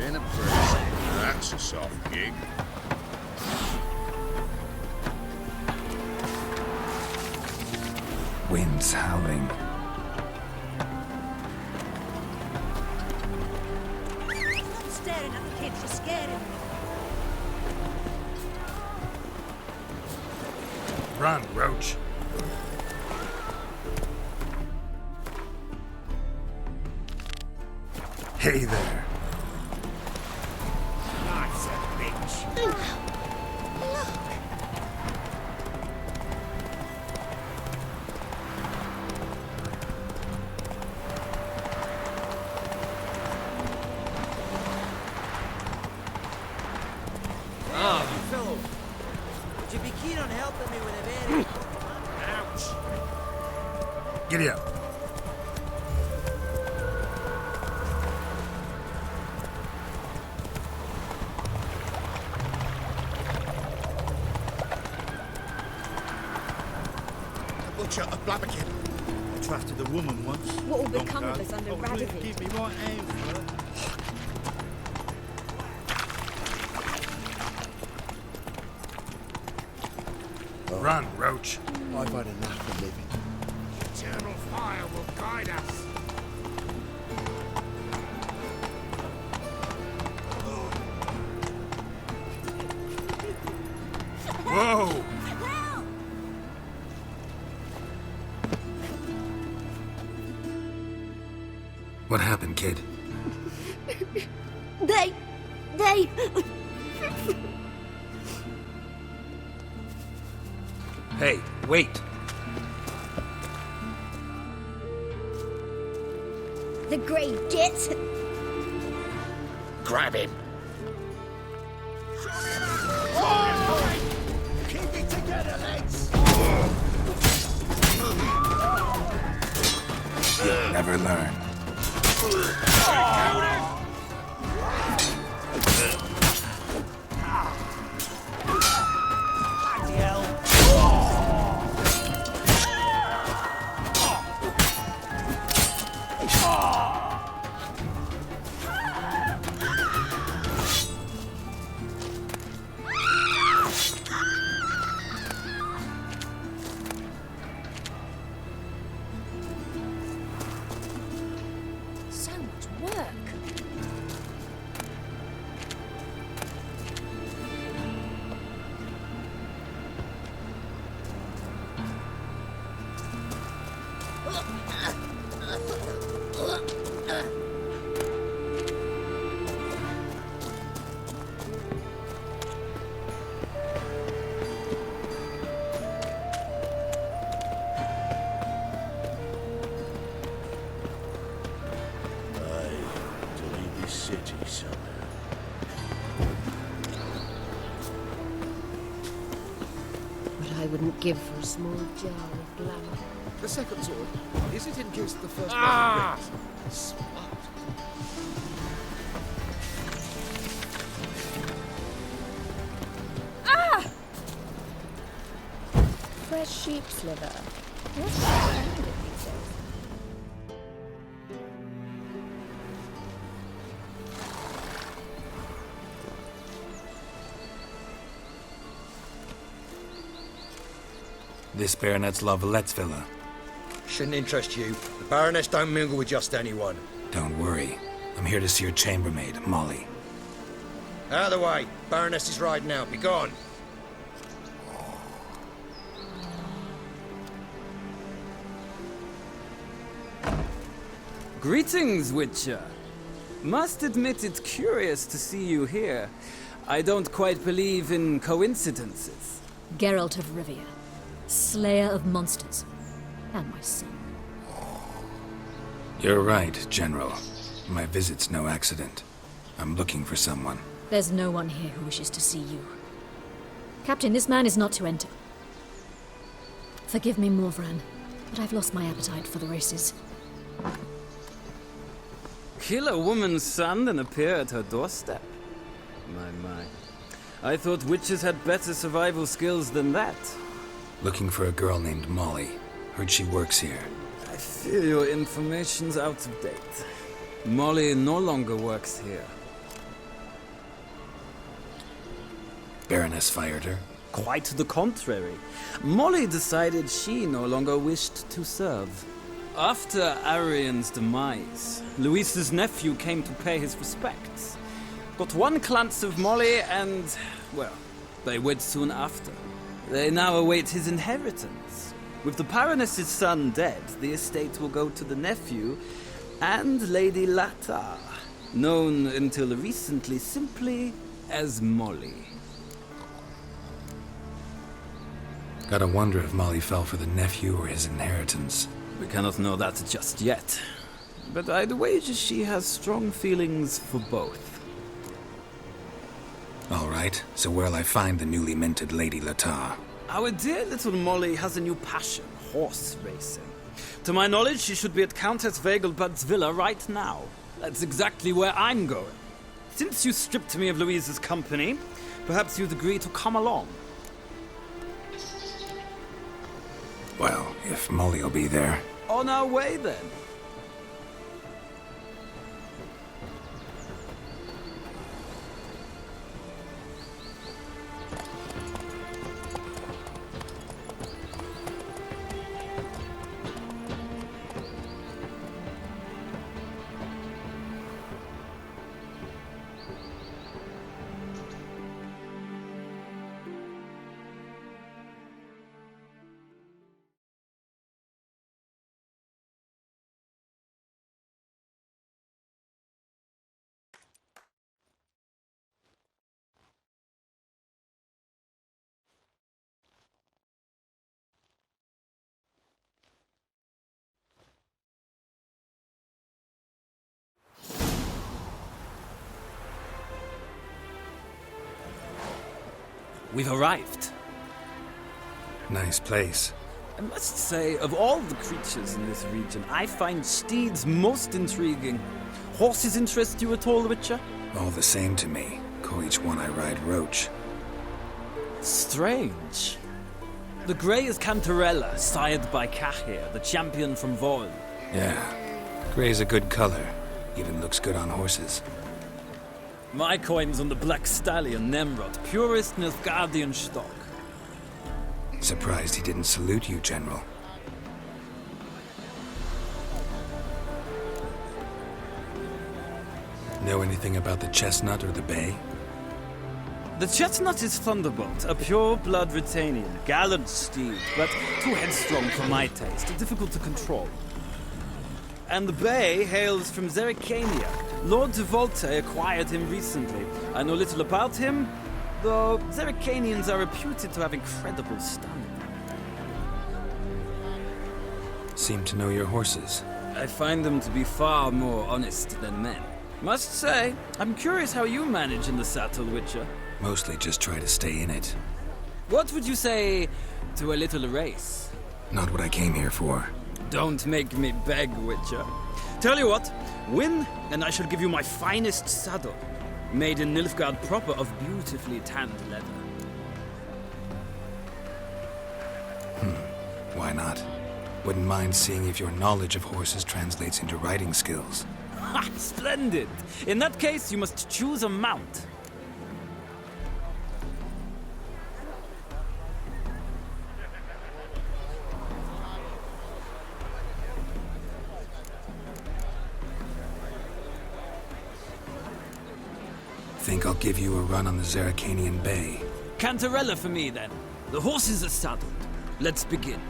been a person. That's a soft gig. Wind's howling. Stop staring at the kids, you're scaring me. Run, Roach. Hey there. That's a bitch. Fellow, would you be keen on helping me with a very... Ouch. Giddy up. Butcher of Blabberkin. I trusted a woman once. What will Long become of ago. us under Oh, please Radovid? Give me right hand for her. Run, Roach. I've had enough of living. Eternal fire will guide us. Whoa! What happened, kid? They... Hey, wait! The Grey Git. Grab him. Keep it together, lads! You'll never learn. Bloody hell. So much work. To leave this city somehow. What I wouldn't give for a small jar of glamour. The second sword, is it in case the first Ah! one breaks? Smart. Fresh sheep's liver. What's found it these days? This Baronet's La Vallette's villa. Shouldn't interest you. The Baroness don't mingle with just anyone. Don't worry. I'm here to see your chambermaid, Molly. Out of the way. Baroness is riding out. Be gone. Greetings, Witcher. Must admit it's curious to see you here. I don't quite believe in coincidences. Geralt of Rivia, slayer of monsters, and my son. You're right, General. My visit's no accident. I'm looking for someone. There's no one here who wishes to see you. Captain, this man is not to enter. Forgive me, Morvran, but I've lost my appetite for the races. Kill a woman's son and appear at her doorstep? My. I thought witches had better survival skills than that. Looking for a girl named Molly. Heard she works here. I fear your information's out of date. Molly no longer works here. Baroness fired her? Quite the contrary. Molly decided she no longer wished to serve. After Arian's demise, Luis's nephew came to pay his respects. Got one glance of Molly and, well, they wed soon after. They now await his inheritance. With the Baroness's son dead, the estate will go to the nephew and Lady Latta, known until recently simply as Molly. Gotta wonder if Molly fell for the nephew or his inheritance. We cannot know that just yet, but I'd wager she has strong feelings for both. All right, so where'll I find the newly minted Lady Latta? Our dear little Molly has a new passion, horse racing. To my knowledge, she should be at Countess Vegelbud's villa right now. That's exactly where I'm going. Since you stripped me of Louise's company, perhaps you'd agree to come along. Well, if Molly'll be there. On our way, then. We've arrived. Nice place. I must say, of all the creatures in this region, I find steeds most intriguing. Horses interest you at all, Witcher? All the same to me. Call each one I ride Roach. Strange. The grey is Cantarella, sired by Cahir, the champion from Vol. Yeah. Gray's a good color. Even looks good on horses. My coin's on the black stallion, Nemrod, purest Nilfgaardian stock. Surprised he didn't salute you, General. Know anything about the chestnut or the bay? The chestnut is Thunderbolt, a pure-blood Retanian, gallant steed, but too headstrong for my taste, difficult to control. And the bay hails from Zerrikania. Lord de Volte acquired him recently. I know little about him, though Zerrikanians are reputed to have incredible stamina. Seem to know your horses. I find them to be far more honest than men. Must say, I'm curious how you manage in the saddle, Witcher. Mostly just try to stay in it. What would you say to a little race? Not what I came here for. Don't make me beg, Witcher. Tell you what, win, and I shall give you my finest saddle, made in Nilfgaard proper of beautifully tanned leather. Why not? Wouldn't mind seeing if your knowledge of horses translates into riding skills. Ha! Splendid! In that case, you must choose a mount. Think I'll give you a run on the Zerrikanian Bay. Cantarella for me, then. The horses are saddled. Let's begin.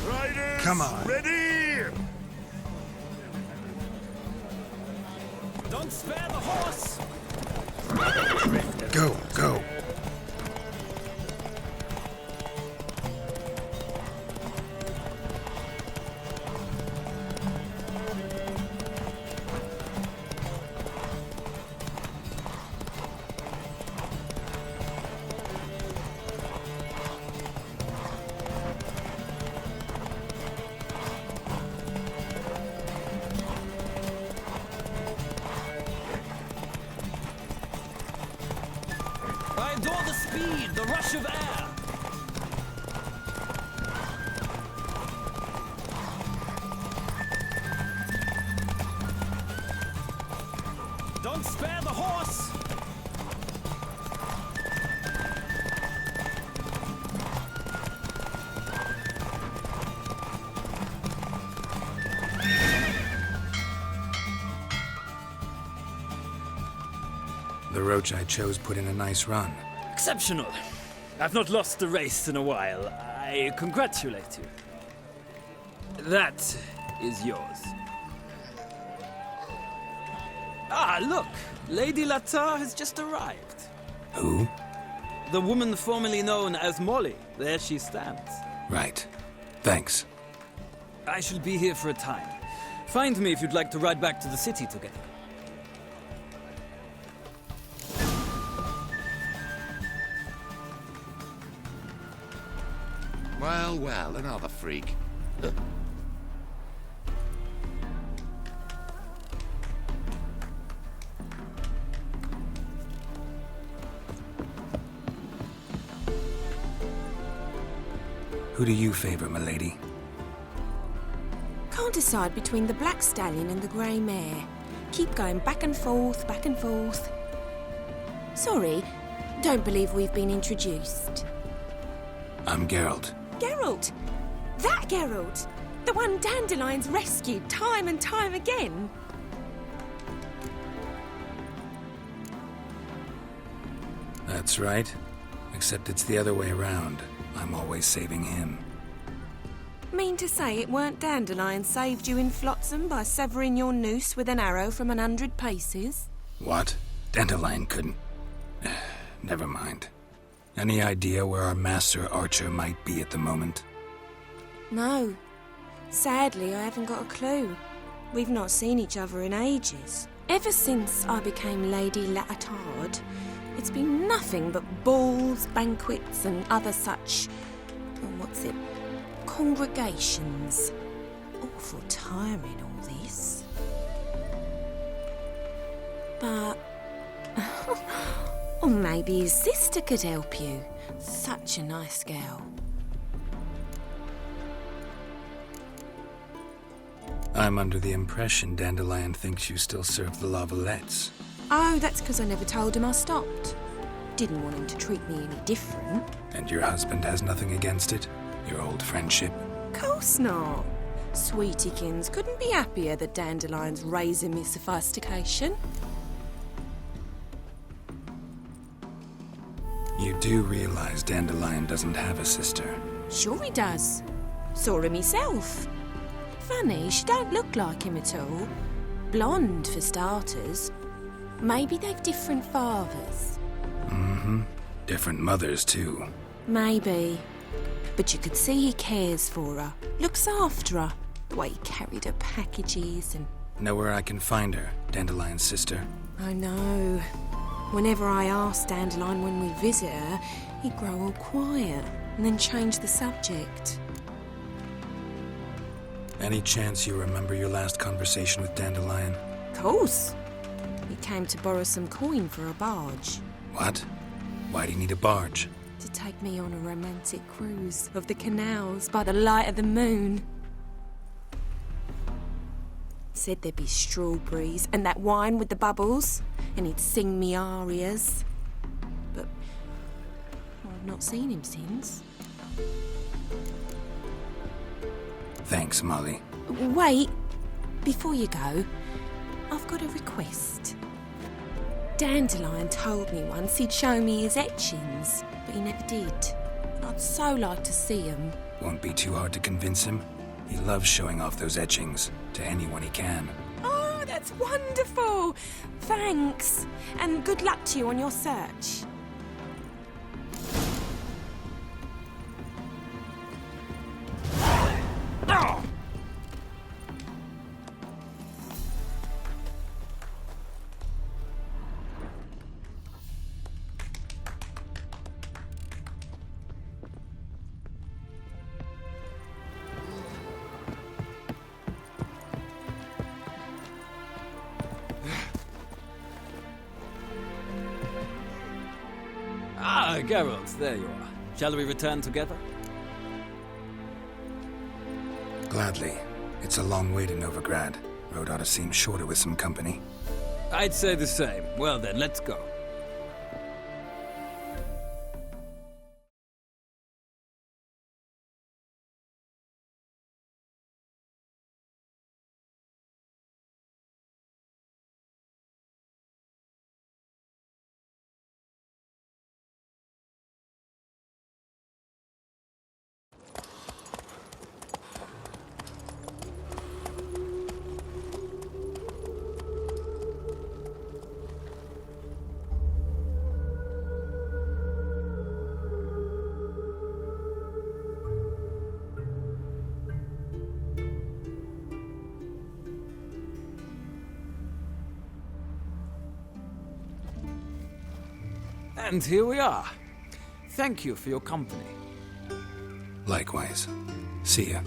Riders, Come on. ready? Don't spare the horse! Go, go. I adore the speed, the rush of air. the roach I chose put in a nice run. Exceptional. I've not lost a race in a while. I congratulate you. That is yours. Ah, look! Lady Latar has just arrived. Who? The woman formerly known as Molly. There she stands. Right. Thanks. I shall be here for a time. Find me if you'd like to ride back to the city together. Well, well, another freak. Who do you favor, milady? Can't decide between the black stallion and the grey mare. Keep going back and forth, back and forth. Sorry, don't believe we've been introduced. I'm Geralt. Geralt! That Geralt! The one Dandelion's rescued time and time again. That's right. Except it's the other way around. I'm always saving him. Mean to say it weren't Dandelion saved you in Flotsam by severing your noose with an arrow from 100 paces? What? Dandelion couldn't... Never mind. Any idea where our master archer might be at the moment? No. Sadly, I haven't got a clue. We've not seen each other in ages. Ever since I became Lady Latard, it's been nothing but balls, banquets, and other such... congregations. Awful tiring, all this. But... or maybe his sister could help you. Such a nice girl. I'm under the impression Dandelion thinks you still serve the Lavalettes. Oh, that's because I never told him I stopped. Didn't want him to treat me any different. And your husband has nothing against it? Your old friendship? Course not. Sweetykins couldn't be happier that Dandelion's raising me sophistication. You do realize Dandelion doesn't have a sister? Sure he does. Saw her myself. Funny, she don't look like him at all. Blonde, for starters. Maybe they've different fathers. Mm-hmm. Different mothers, too. Maybe. But you could see he cares for her. Looks after her. The way he carried her packages and... Know where I can find her, Dandelion's sister? I know. Whenever I ask Dandelion when we visit her, he'd grow all quiet and then change the subject. Any chance you remember your last conversation with Dandelion? Course. He came to borrow some coin for a barge. What? Why do you need a barge? To take me on a romantic cruise of the canals by the light of the moon. Said there'd be strawberries and that wine with the bubbles, and he'd sing me arias. But I've not seen him since. Thanks, Molly. Wait, before you go, I've got a request. Dandelion told me once he'd show me his etchings, but he never did. I'd so like to see them. Won't be too hard to convince him. He loves showing off those etchings to anyone he can. Oh, that's wonderful! Thanks, and good luck to you on your search. Ah, Geralt, there you are. Shall we return together? Gladly. It's a long way to Novigrad. Road ought to seem shorter with some company. I'd say the same. Well then, let's go. And here we are. Thank you for your company. Likewise. See ya.